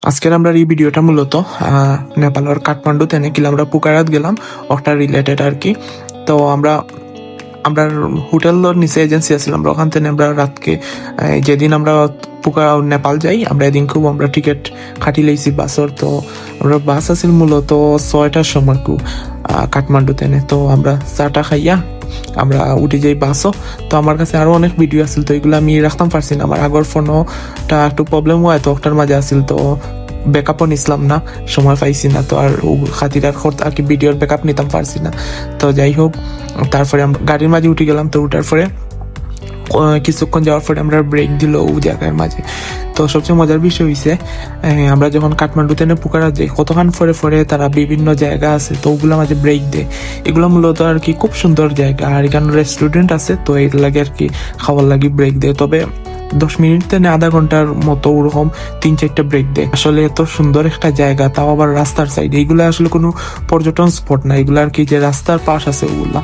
আজকের আমরা এই ভিডিওটা মূলত নেপালের কাঠমান্ডুতে নাকি আমরা পুকারাত গেলাম ওটা রিলেটেড আর কি। তো আমরা হোটেলের নিচে এজেন্সি আছিল, আমরা ওখান থেকে আমরা রাতকে যেদিন আমরা নেপাল যাই আমরা এদিন খুব আমরা টিকিট কাটি লাইছি বাসর। তো আমরা বাস আছিল মূলত 6টার সময় কাঠমান্ডুতে। তো আমরা চাটা খাইয়া আমরা উঠে যাই বাসও। তো আমার কাছে আরো অনেক ভিডিও আছিল, তো এগুলো আমি রাখতাম পারছি না, আমার আগর ফোনটা একটু প্রবলেম হয়, তো ওটার মাঝে আছিল, তো ব্যাকআপও নিছিলাম না, সময় পাইছি না, তো আর খাতির আর কি ভিডিওর ব্যাকআপ নিতাম পারছি না। তো যাই হোক, তারপরে আমরা গাড়ির মাঝে উঠে গেলাম। তো উঠার পরে কিছুক্ষণ যাওয়ার পরে আমরা ব্রেক দিল ও জায়গার মাঝে। তো সবচেয়ে মজার বিষয় হয়েছে আমরা যখন কাঠমান্ডুতে পুকারা যাই কতক্ষণ পরে তারা বিভিন্ন জায়গা আছে, তো ওগুলো মাঝে ব্রেক দেয়। এগুলো মূলত আর কি খুব সুন্দর জায়গা, আর এখানে রেস্টুরেন্ট আছে, তো এর লাগে আর কি খাওয়ার লাগে ব্রেক দেয়। তবে 10 মিনিট থেকে আধা ঘন্টার মতো ওরকম 3-4টা ব্রেক দেয়। আসলে এত সুন্দর একটা জায়গা, তাও আবার রাস্তার সাইডে। এগুলো আসলে কোনো পর্যটন স্পট না, এগুলো আর কি যে রাস্তার পাশ আছে ওগুলা।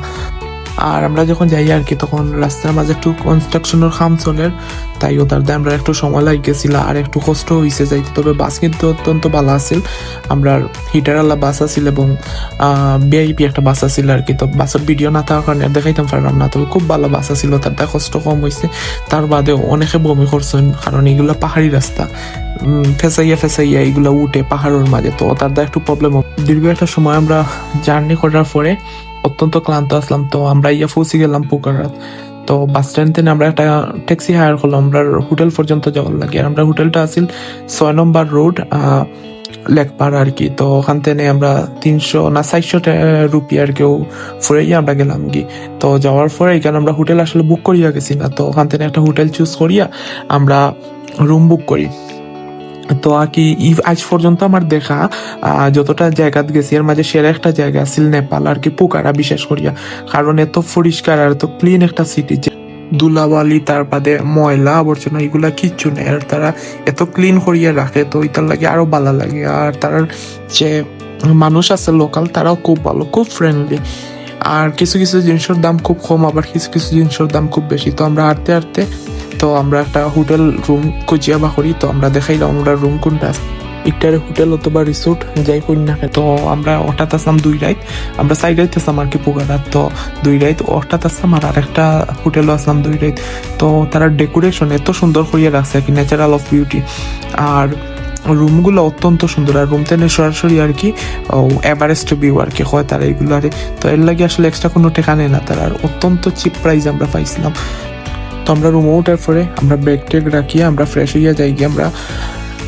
আর আমরা যখন যাই আর কি তখন রাস্তার মাঝে একটু কনস্ট্রাকশনের কাম চলে, তাই ওটার দিয়ে আমরা একটু সময় লাগিয়েছিল আর একটু কষ্ট হয়েছে যাইতে। তবে বাস কিন্তু অত্যন্ত ভালো আছিল, আমরা হিটারওয়ালা বাস আছিল এবং ভিআইপি একটা বাস আছিল আর কি। তো বাসের ভিডিও না থাকার কারণে দেখাইতাম পারলাম না, তবে খুব ভালো বাস আছিল, তার দিয়ে কষ্ট কম হয়েছে। তার বাদেও অনেকে বমি করছেন, কারণ এগুলো পাহাড়ি রাস্তা, ফেসাইয়া এগুলো উঠে পাহাড়ের মাঝে, তো তার দ্বারা একটু প্রবলেম। দীর্ঘ একটা সময় আমরা জার্নি করার পরে অত্যন্ত ক্লান্ত আসলাম, তো আমরা পৌঁছে গেলাম পুকারাত। তো বাস স্ট্যান্ড থেকে আমরা একটা ট্যাক্সি হায়ার করলাম আমরা হোটেল পর্যন্ত যাওয়ার লাগে। আর আমরা হোটেলটা আছিল 6 নম্বর রোড লেকপার আর কি। তো ওখান থেকে আমরা 400 রুপি আর কেউ ফুরাইয়া আমরা গেলাম কি। তো যাওয়ার পরে এখানে আমরা হোটেল আসলে বুক করিয়া গেছি না, তো ওখান থেকে একটা হোটেল চুজ করিয়া আমরা রুম বুক করি। তো আর কি আজ পর্যন্ত আমার দেখা যতটা জায়গা গেছি এর মাঝে সেরা একটা জায়গা আছিল নেপাল আর কি, পোকারা বিশেষ করিয়া। কারণ এত পরিষ্কার আর এত ক্লিন একটা সিটি, যে ধুলাবালি তার বাদে ময়লা আবর্জনা এগুলা কিচ্ছু নেই, আর তারা এত ক্লিন করিয়া রাখে, তো এটার লাগে আরো ভালো লাগে। আর তার যে মানুষ আছে লোকাল, তারাও খুব ভালো, খুব ফ্রেন্ডলি। আর কিছু কিছু জিনিসের দাম খুব কম, আবার কিছু কিছু জিনিসের দাম খুব বেশি। তো আমরা হাঁটতে তো আমরা একটা হোটেল রুম খুঁজিয়া বা করি, তো আমরা দেখাইলাম আমরা রুম কোনটা, একটার হোটেল অথবা রিসোর্ট যাই করি না। তো আমরা হঠাৎ আসলাম 2 রাত, আমরা 4 রাত আসলাম আর কি পুকারাত। তো 2 রাত হঠাৎ আসলাম, আর একটা হোটেলও আসলাম 2 রাত। তো তারা ডেকোরেশন এত সুন্দর করিয়া রাখছে আর কি, ন্যাচারাল অফ বিউটি। আর রুমগুলো অত্যন্ত সুন্দর, আর রুম থেকে সরাসরি আর কি এভারেস্ট ভিউ আর কি হয় তারা এগুলো। আর তো এর লাগে আসলে এক্সট্রা কোনো টেকা নেই না তারা, আর অত্যন্ত চিপ প্রাইস আমরা পাইছিলাম। তো আমরা রুমে ওঠার পরে আমরা ব্যাগ টেগ রাখিয়ে আমরা ফ্রেশ হইয়া যাই গিয়ে আমরা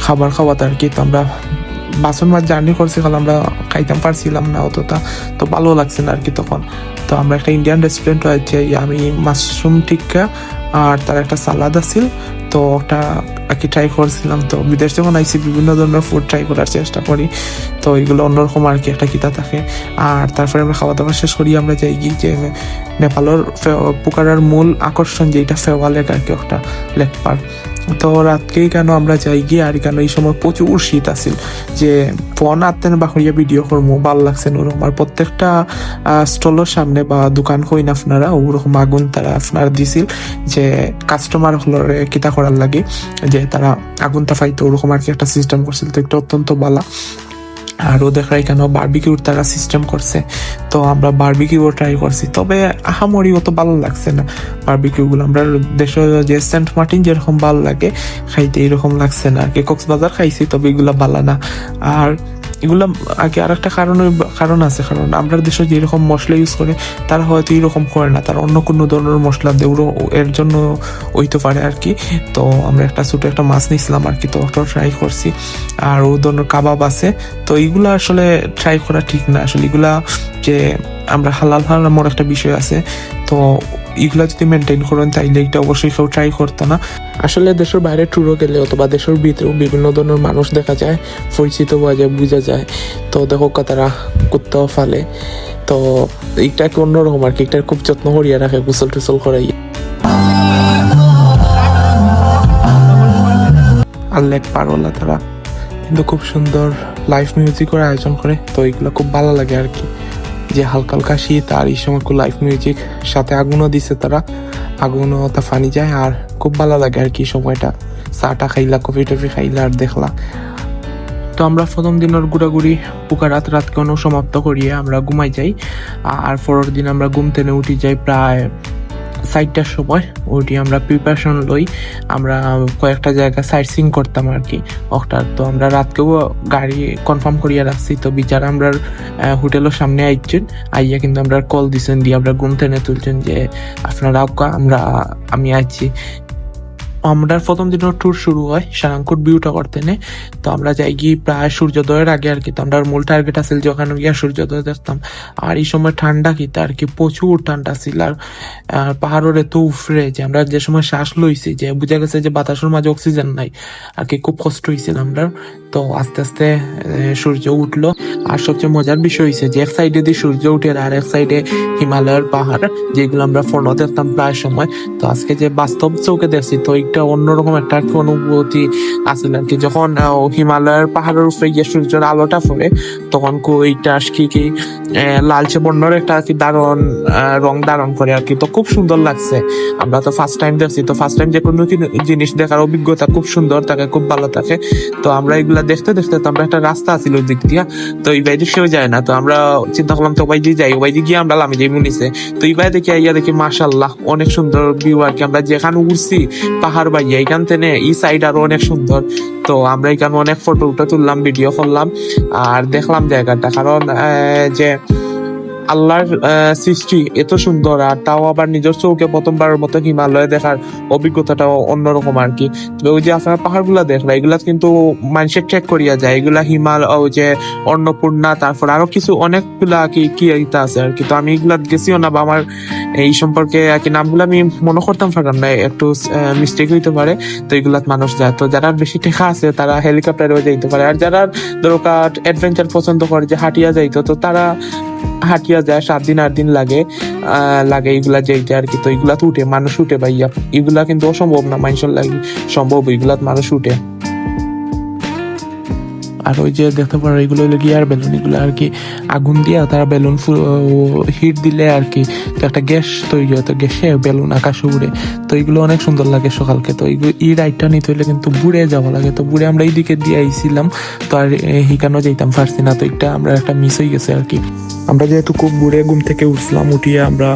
খাবার খাওয়াতে আর কি। তো আমরা বাসন মাছ জার্নি করছি, কারণ আমরা খাইতাম পারছিলাম না অতটা, তো ভালো লাগছে না আর কি তখন। তো আমরা একটা ইন্ডিয়ান রেস্টুরেন্ট হয়েছে, আমি মাশরুম টিক্কা আর তার একটা সালাদ আছিল, তো ওটা আর কি ট্রাই করছিলাম। তো বিদেশ যখন আইসি বিভিন্ন ধরনের ফুড ট্রাই করার চেষ্টা করি, তো এগুলো অন্যরকম আর কি একটা কিতা থাকে। আর তারপরে আমরা খাওয়া দাওয়া শেষ করি আমরা যাই গিয়ে যে নেপালের পুকারার মূল আকর্ষণ যেটা ফেওয়া লেক আর কি, একটা লেক পার্ক। তো রাতকেই কেন আমরা যাই গিয়ে, আর কেন এই সময় প্রচুর শীত আছিল, যে ফোন আনতেন বা হইয়া ভিডিও করবো ভালো লাগছে ওরকম। আর প্রত্যেকটা স্টলের সামনে বা দোকান হইন আপনারা ওরকম আগুন তারা আপনারা দিছিল, যে কাস্টমার হলরে কিতা করার লাগে যে তারা আগুনটা ফাইতো ওরকম আর কি একটা সিস্টেম করছিল। তো একটা অত্যন্ত ভালো। আর ও দেখাই কেন বারবিকিউর তারা সিস্টেম করছে, তো আমরা বারবিকিউও ট্রাই করছি, তবে আহামরি অত ভালো লাগছে না বারবিকিউগুলো। আমরা দেশের যে সেন্ট মার্টিন যেরকম ভালো লাগে খাইতে, এরকম লাগছে না আর কি। কক্সবাজার খাইছি, তবে এগুলা ভালো না। আর এগুলা আগে আর একটা কারণ আছে, কারণ আমরা দেশে যেরকম মশলা ইউজ করে তারা হয়তো এরকম করে না, তারা অন্য কোনো ধরনের মশলা দেওয়া এর জন্য হইতে পারে আর কি। তো আমরা একটা ছোটো একটা মাছ নিয়েছিলাম আর কি, তো ওটাও ট্রাই করছি। আর ও ধরনের কাবাব আছে, তো এইগুলা আসলে ট্রাই করা ঠিক না আসলে। এগুলা যে আমরা হালাল হারামর একটা বিষয় আছে, তো এগুলা যদি মেনটেন করেন তাইলে এটা অবশ্যই কেউ ট্রাই করতো না। আসলে দেশের বাইরে ট্যুরও গেলে অথবা দেশের ভিতরেও বিভিন্ন ধরনের মানুষ দেখা যায়, পরিচিত হওয়া যায়, বোঝা যায়। তো দেখো তারা কুত্তাও ফালে, তো এইটাকে অন্যরকম আর কি, এটার খুব যত্ন করিয়া রাখে, গোসল টুসল করাই। আর লেক পারওয়ালা তারা কিন্তু খুব সুন্দর লাইভ মিউজিকের আয়োজন করে, তো এইগুলো খুব ভালো লাগে আর কি, যে হালকা হালকা শীত আর এই সময় খুব লাইভ মিউজিক, সাথে আগুনও দিছে তারা, আগুনও তা ফানি যায়, আর খুব ভালো লাগে আর কি সময়টা। চাটা খাইলা, কফি টফি খাইলা আর দেখলা। তো আমরা প্রথম দিনের ঘোরাঘুরি পুকারাত রাতকে অনুসমাপ্ত করিয়ে আমরা ঘুমাই যাই। আর পরের দিন আমরা ঘুম থেকে উঠি যাই প্রায় 4টার সময়। উঠি আমরা প্রিপারেশন লই, আমরা কয়েকটা জায়গা সাইট সিং করতাম আর কি ওটার। তো আমরা রাতকেও গাড়ি কনফার্ম করিয়া রাখছি। তো বিচার আমরা হোটেলের সামনে আইছেন, আইয়া কিন্তু আমরা কল দিছেন দিয়ে আমরা ঘুম থেকে তুলছেন যে আপনারা আমি আইছি। আমরা প্রথম দিনের ট্যুর শুরু হয় সারাংকুট ভিউটা করতে নে। তো আমরা যাই গিয়ে প্রায় সূর্যোদয়ের আগে আর কি। তো আমরা মূল টার্গেট আছিল যে ওখানে গিয়া সূর্যোদয় দেখতাম। আর এই সময় ঠান্ডা কিতা আর কি, প্রচুর ঠান্ডা ছিল। আর পাহাড়ের এত উফরে যে আমরা যে সময় শ্বাস লইছি যে বুঝা গেছে যে বাতাসের মাঝে অক্সিজেন নাই আর কি, খুব কষ্ট হয়েছিল আমরা। তো আস্তে আস্তে সূর্য উঠলো। আর সবচেয়ে মজার বিষয় হয়েছে যে এক সাইডে দিয়ে সূর্য উঠে আর এক সাইডে হিমালয়ের পাহাড়, যেগুলো আমরা ফোনে দেখতাম প্রায় সময়। তো আজকে যে বাস্তব চোখে দেখছি তো একটা অন্যরকম একটা অনুভূতি আসলে আর কি। যখন হিমালয়ের পাহাড়ের উপরে গিয়ে সূর্যের আলোটা পড়ে তখন ওইটা কি লালচে বর্ণের একটা আর কি দারুণ রং ধারণ করে আর কি। তো খুব সুন্দর লাগছে। আমরা তো ফার্স্ট টাইম দেখছি, তো ফার্স্ট টাইম যে কোনো জিনিস দেখার অভিজ্ঞতা খুব সুন্দর থাকে, খুব ভালো থাকে। তো আমরা এগুলা দেখতে দেখতে তো আমরা একটা রাস্তা আছিল ওই দিক দিয়া, তো এই বাইরে সেও যায় না। তো আমরা চিন্তা করলাম তো ওই যাই, ওই গিয়ে আমরা লামি যাই মুনিছে। তো এই বাইরে দেখি আইয়া দেখি মাশাল্লাহ অনেক সুন্দর ভিউ আর কি। আমরা যেখানে উঠছি পাহাড় বাইয়া এখান থেকে এই সাইড আরো অনেক সুন্দর। তো আমরা এখানে অনেক ফটো তুললাম, ভিডিও করলাম আর দেখলাম জায়গাটা। কারণ যে আল্লাহর সৃষ্টি এত সুন্দর, আর তাও আবার নিজের চোখে প্রথমবারের মতো হিমালয় দেখার অভিজ্ঞতাটাও অন্যরকম আর কি। ওই যে আপনার পাহাড়গুলা দেখলা এগুলা কিন্তু মানুষের ট্রেক করিয়া যায়, এগুলা ওই যে অন্নপূর্ণা, তারপর আরো কিছু অনেকগুলা কি আছে আর কি। তো আমি এগুলা গেছিও না বা আমার এই সম্পর্কে আর কি নামগুলো আমি মনে করতাম পারলাম না, একটু মিস্টেক হইতে পারে। তো এগুলাত মানুষ যায়। তো যারা বেশি টেকা আছে তারা হেলিকপ্টারেও যাইতে পারে, আর যারা দরকার অ্যাডভেঞ্চার পছন্দ করে যে হাঁটিয়া যাইতো তো তারা হাঁটিয়া যায়। 7 দিন 8 দিন লাগে এগুলা যাইতে আর কি। তো এগুলা তো উঠে মানুষ উঠে ভাইয়া, এগুলা কিন্তু অসম্ভব না, মানুষের লাগে সম্ভব, এগুলাত মানুষ উঠে। আর ওই যে দেখতে পারো এগুলো হলো গিয়ার বেলুন, এগুলো আর কি আগুন দিয়া তারা বেলুন হিট দিলে আর কি তো একটা গ্যাস তৈরি হয়, তো গ্যাসে বেলুন আকাশে উড়ে। তো এগুলো অনেক সুন্দর লাগে সকালকে। তো এই রাইডটা নিতে হইলে কিন্তু বুড়ে যাওয়া লাগে। তো বুড়ে আমরা এইদিকে দিয়ে আইছিলাম, তো আর হিকানো যাইতাম পারছি না। তো এটা আমরা একটা মিস হয়ে গেছে আর কি। আমরা যেহেতু খুব বুড়ে ঘুম থেকে উঠছিলাম, উঠিয়ে আমরা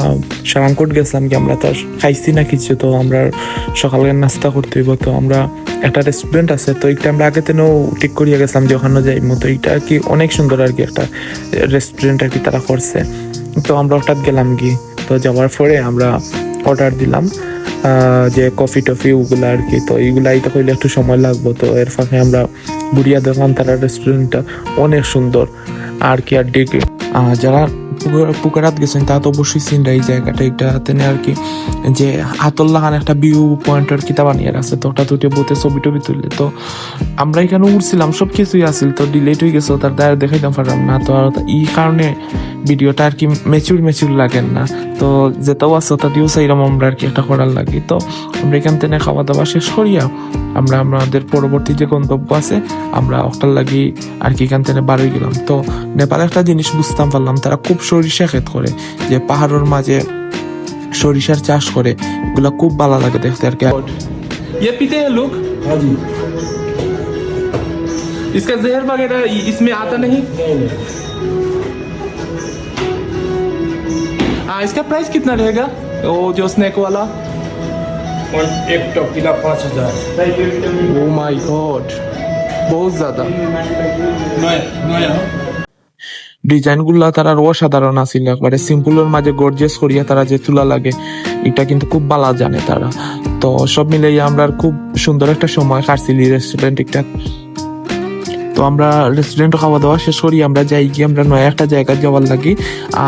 সারাংকোট গেছিলাম কি আমরা তো খাইছি না কিছু। তো আমরা সকালে নাস্তা করতে হইব। তো আমরা একটা রেস্টুরেন্ট আছে, তো এটা আমরা আগে থেকেও ঠিক করিয়া গেছিলাম যে ওখানে যাই মতো। এটা আর কি অনেক সুন্দর আর কি একটা রেস্টুরেন্ট আর কি তারা করছে। তো আমরা হঠাৎ গেলাম গিয়ে, তো যাওয়ার পরে আমরা অর্ডার দিলাম যে কফি টফি ওগুলা আর কি। তো এইগুলা এটা হইলে একটু সময় লাগবো। তো এর ফাঁকে আমরা বুড়িয়া দেখলাম তারা রেস্টুরেন্টটা অনেক সুন্দর আর কি। আর ডেকে যারা পুকারাত গেছেন তা তো অবশ্যই চিন্তা এই জায়গাটা, এটা তেনে আর কি যে হাতল্লা খান একটা ভিউ পয়েন্টের কিতা বানিয়ে আছে। তো ওটা তুটে বলতে ছবি টবি তুললে। তো আমরা এখানে উঠছিলাম, সব কিছুই আসছিল, তো ডিলেট হয়ে গেছে, তার দ্বারা দেখাইতাম পারলাম না। তো এই কারণে ভিডিওটা আর কি ম্যাচিউর লাগেন না। তো যেটাও আছে ওটা দিয়েও চাইলাম আমরা আর কি একটা করার লাগে। তো আমরা এখান থেকে খাওয়া দাওয়া শেষ করিয়া আমরা আমাদের পরবর্তী যে গন্তব্য আছে আমরা ওটার লাগি আর কি এখান থেকে বাড়ি গেলাম। তো নেপালে একটা জিনিস বুঝতাম পারলাম, তারা খুব সরিষা ক্ষেত করে, যে পাহাড়ের মাঝে সরিষার চাষ করে, এগুলা খুব ভালো লাগে দেখতে আর কি। ये पीते हैं लोग? हाँ जी। इसका जहर वगैरह इसमें आता नहीं? हाँ, इसका प्राइस कितना रहेगा वो जो स्नैक वाला? एक टोकीला 5000। ओ माय गॉड, बहुत ज्यादा। ডিজাইন গুলা তারা অসাধারণ আছিল, একবারে সিম্পলের মাঝে গর্জিয়াস করিয়া তারা যে তুলা লাগে এটা কিন্তু খুব ভালো জানে তারা। তো সব মিলিয়ে আমরা খুব সুন্দর একটা সময় কাটছিলি রেস্টুরেন্ট একটা। তো আমরা রেস্টুরেন্ট খাওয়া দাওয়া শেষ করি আমরা যাই গিয়ে আমরা নয়া একটা জায়গা যাওয়ার লাগি।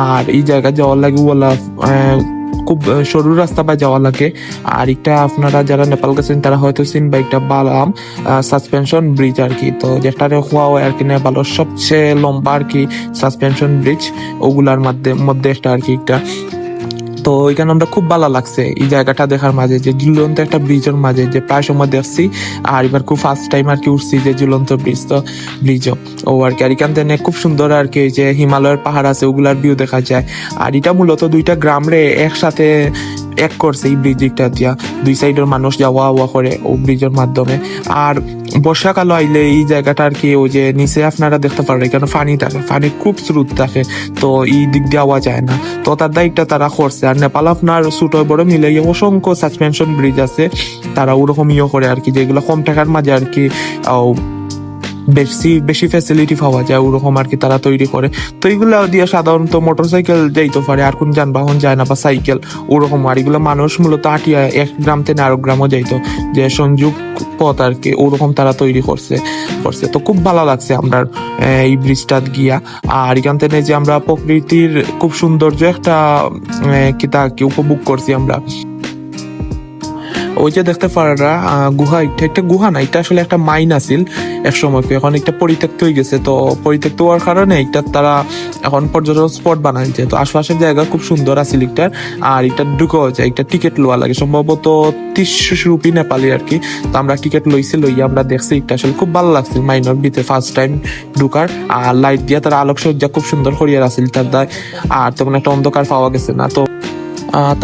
আর এই জায়গা যাওয়ার লাগি বলা খুব সরু রাস্তা বা যাওয়া লাগে। আর একটা আপনারা যারা নেপাল গেছেন তারা হয়তো চিনবা, একটা বালাম সাসপেনশন ব্রিজ আর কি। তো যেটারে হওয়া হয় আর কি নেপালের সবচেয়ে লম্বা আর কি সাসপেনশন ব্রিজ, ওগুলার মধ্যে একটা আর কি একটা। তো এখানে আমরা খুব ভালো লাগছে এই জায়গাটা দেখার মাঝে, যে ঝুলন্ত একটা ব্রিজের মাঝে যে প্রায় সময় দেখছি। আর এবার খুব ফার্স্ট টাইম আর কি উঠছি যে ঝুলন্ত ব্রিজ, তো ব্রিজও ও আর কি। আর এখান থেকে খুব সুন্দর আর কি যে হিমালয়ের পাহাড় আছে ওগুলার ভিউ দেখা যায়। আর এটা মূলত দুইটা গ্রাম রে একসাথে এক করছে এই ব্রিজটা দিয়া, দুই সাইডের মানুষ যাওয়া আওয়া করে ও ব্রিজের মাধ্যমে। আর বর্ষাকাল আইলে এই জায়গাটা আর কি ওই যে নিচে আপনারা দেখতে পারেন কেন পানি থাকে, পানির খুব স্রোত থাকে, তো এই দিক দিয়ে আওয়া যায় না, তো তার দায়িত্ব তারা করছে। আর নেপাল আপনার ছোট বড় মিলে অসংখ্য সাসপেনশন ব্রিজ আছে, তারা ওরকম ইয়ে করে আর কি, যেগুলো কম টাকার মাঝে আর কি বেশি বেশি ফ্যাসিলিটি পাওয়া যায় ওরকম আর কি তারা তৈরি করে। তো এইগুলা দিয়ে সাধারণত মোটরসাইকেল যাইতে পারে, আর কোন যানবাহন যায় না, বা সাইকেল ওরকম। আর এগুলো মানুষ মূলত আটিয়া এক গ্রাম থেকে আরেক গ্রামও যাইতো, যে সংযোগ পথ আর কি ওরকম তারা তৈরি করছে। তো খুব ভালো লাগছে আমরা এই ব্রিজটা গিয়া। আর এখান থেকে যে আমরা প্রকৃতির খুব সৌন্দর্য একটা কিতা কি উপভোগ করছি আমরা। ওই যে দেখতে পারা গুহা, এটা একটা গুহা না, এটা আসলে একটা মাইন আছিল এক সময়, এখন একটা পরিত্যক্ত হয়ে গেছে। তো পরিত্যক্ত হওয়ার কারণে এটা তারা এখন পর্যটন স্পট বানাইছে। তো আশপাশের জায়গা খুব সুন্দর আছে এটার। আর এটা ঢুকেও যায়, এটা টিকিট লওয়া লাগে সম্ভবত 30 রুপি নেপালি আর কি। তো আমরা টিকিট লইয়া আমরা দেখছি, এটা আসলে খুব ভালো লাগছে মাইনের ভিতরে ফার্স্ট টাইম ঢুকার। আর লাইট দিয়া তারা আলোকসজ্জা খুব সুন্দর করিয়া আছিল তার দায়, আর তেমন একটা অন্ধকার পাওয়া গেছে না। তো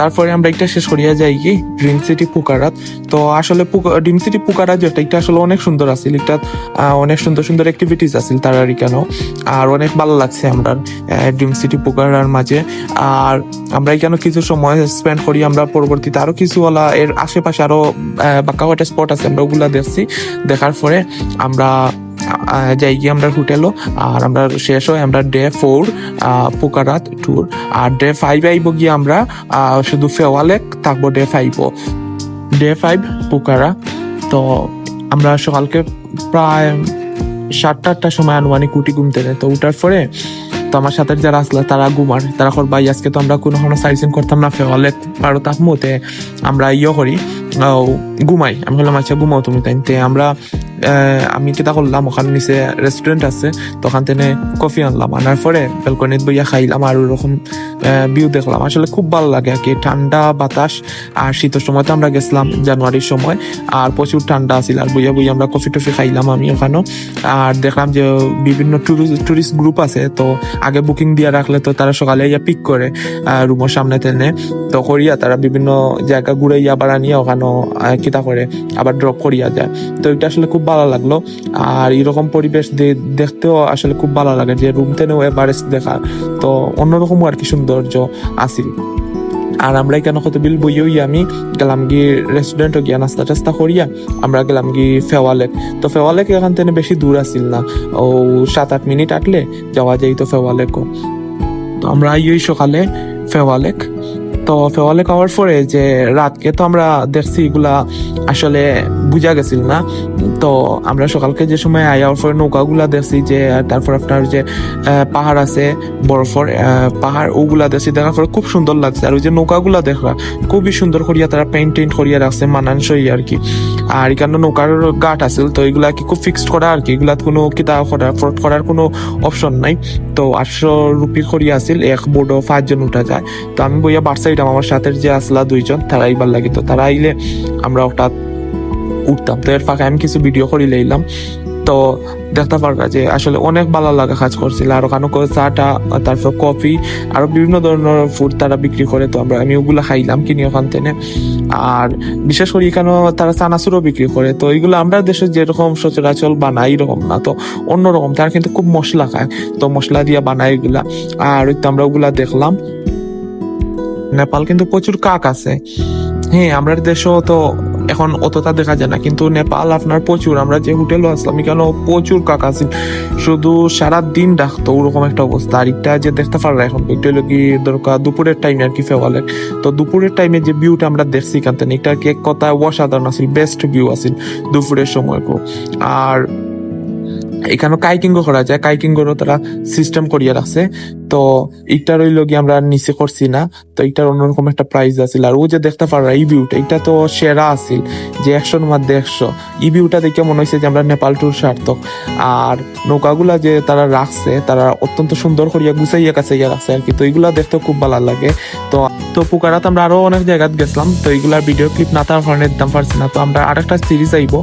তারপরে আমরা একটা শেষ করিয়া যাই কি ড্রিম সিটি পুকারাত। তো আসলে ড্রিম সিটি পুকারাত যেটা, এটা আসলে অনেক সুন্দর আছিল, এটা অনেক সুন্দর সুন্দর অ্যাক্টিভিটিস আছিল তারারই কেন। আর অনেক ভালো লাগছে আমরা ড্রিম সিটি পুকারার মাঝে। আর আমরা এখানে কিছু সময় স্পেন্ড করি, আমরা পরবর্তীতে আরো কিছু ওলা এর আশেপাশে আরো বাঁকা একটা স্পট আছে, আমরা ওগুলা দেখছি। দেখার পরে আমরা যাই গিয়ে আমরা হোটেলও। আর আমরা শেষ হয় আমরা ডে 4 পুকারাত ট্যুর। আর ডে 5 আইব গিয়ে আমরা শুধু ফেওয়ালেক থাকবো ডে 5 পুকারা। তো আমরা সকালকে প্রায় 7-8টার সময় আনুমানিক উঠি ঘুম থেকে। তো উঠার পরে তো আমার সাথে যারা আসলে তারা ঘুমার, তারা কর ভাই আজকে তো আমরা কোনো সাইজিং করতাম না, ফেওয়ালেক পারো তাপমতে আমরা করি ঘুমাই। আমি বললাম আচ্ছা ঘুমাও তুমি। তাইতে আমি কিতা করলাম, ওখানে নিচে রেস্টুরেন্ট আছে, তো ওখান থেকে কফি আনলাম, আনার পরে ব্যালকনিতে বইয়া খাইলাম আর ওরকম ভিউ দেখলাম। আসলে খুব ভালো লাগে আর কি, ঠান্ডা বাতাস। আর শীতের সময় তো আমরা গেছিলাম জানুয়ারির সময়, আর প্রচুর ঠান্ডা আছিল। আর বইয়া আমরা কফি টফি খাইলাম আমি ওখানেও। আর দেখলাম যে বিভিন্ন টুরিস্ট গ্রুপ আছে, তো আগে বুকিং দিয়ে রাখলে তো তারা সকালে ইয়া পিক করে রুমের সামনে টেনে, তো করিয়া তারা বিভিন্ন জায়গা ঘুরাইয়া আবার আনিয়া ওখানেও কিতা করে আবার ড্রপ করিয়া যায়। তো এটা আসলে খুব ভালো লাগলো। আর এরকম পরিবেশ দেখতেও আসলে খুব ভালো লাগে, যে রুম টেনেও এভারেস্ট দেখা, তো অন্যরকম আর কি সৌন্দর্য আছিল। আর আমরা এখানে কত বিল বইয়েই আমি গেলাম গিয়ে রেস্টুরেন্টও গিয়া নাস্তা টাস্তা করিয়া আমরা গেলাম গিয়ে ফেওয়ালেক। তো ফেওয়ালেক এখান থেকে বেশি দূর আছিল না, ও 7-8 মিনিট আটলে যাওয়া যাইতো ফেওয়ালেকও। তো আমরা সকালে ফেওয়ালেক। তো ফেওয়ালেক হওয়ার পরে যে রাতকে তো আমরা দেখছি এগুলা আসলে বুঝা গেছিল না। তো আমরা সকালকে যে সময় আয়ার পরে নৌকাগুলা দেখছি, যে তারপর আপনার যে পাহাড় আছে বরফের পাহাড়, ওগুলা দেখছি, দেখার পরে খুব সুন্দর লাগছে। আর ওই যে নৌকাগুলা দেখা খুবই সুন্দর করিয়া তারা পেইন্ট করিয়া রাখছে মানানসই আর কি। আর এখানে নৌকার ঘাট আছিল, তো এগুলা কি খুব ফিক্সড করা আর কি, এগুলা কোনো কিতা ফ্রড করার কোনো অপশন নাই। তো 800 রুপি করিয়া আছিল, এক বোর্ডও 5 জন উঠা যায়। তো আমি বইয়া বাড়সাইডাম, আমার সাথে যে আসলা 2 জন, তারা এইবার লাগে। তো তারা আইলে আমরা ওটা উঠতাম। তো এর ফাঁকে আমি কিছু ভিডিও করে লইলাম। তো দেখতে পারবা যে আসলে অনেক ভালো লাগা কাজ করছিল। আর ওখানে চাটা, তারপর কফি, আরো বিভিন্ন ধরনের ফুড তারা বিক্রি করে। তো আমি ওগুলা খাইলাম কিনি ওখান থেকে। আর বিশেষ করে এখানে তারা চানাচুরও বিক্রি করে। তো এইগুলো আমরা দেশে যেরকম সচরাচর বানাই এরকম না, তো অন্যরকম। তারা কিন্তু খুব মশলা খায়, তো মশলা দিয়ে বানায় এগুলা। আর আমরা ওগুলা দেখলাম। নেপাল কিন্তু প্রচুর কাক আছে। হ্যাঁ, আমরা দেশেও তো এখন অতটা দেখা যায় না, কিন্তু নেপাল আপনার প্রচুর। আমরা যে হোটেলও আসলাম এখানে প্রচুর কাক আছে, শুধু সারা দিন ডাকতো, ওরকম একটা অবস্থা। আর এটা যে দেখতে পারলাম এখন এটা হলো কি দরকার দুপুরের টাইমে আর কি ফেওয়ালেক। তো দুপুরের টাইমে যে ভিউটা আমরা দেখছি এখান থেকে, এটা আর কি এক কথায় অসাধারণ আছিল, বেস্ট ভিউ আছিল দুপুরের সময়। আর এখানে কাইকিংও করা যায়, কাইকিংয়েরও তারা সিস্টেম করিয়া রাখছে। তো এইটা রইল গিয়ে আমরা নিচে করছি না, তো এইটার অন্যরকম একটা প্রাইস আছিল। আর ও যে দেখতে পারা এই ভিউটা, এটা তো সেরা আছিল, যে 100-র মধ্যে 100। এই ভিউটা দেখে মনে হয়েছে যে আমরা নেপাল ট্যুর সার্থক। আর নৌকাগুলা যে তারা রাখছে, তারা অত্যন্ত সুন্দর করিয়া গুছাইয়া কাছাইয়া রাখছে আর কি। তো এইগুলা দেখতে খুব ভালো লাগে। তো পুকারাত আমরা আরো অনেক জায়গায় গেছিলাম, তো এইগুলার ভিডিও ক্লিপ না থাকার কারণে দিতাম পারছি না। তো আমরা আরেকটা সিরিজ আইব,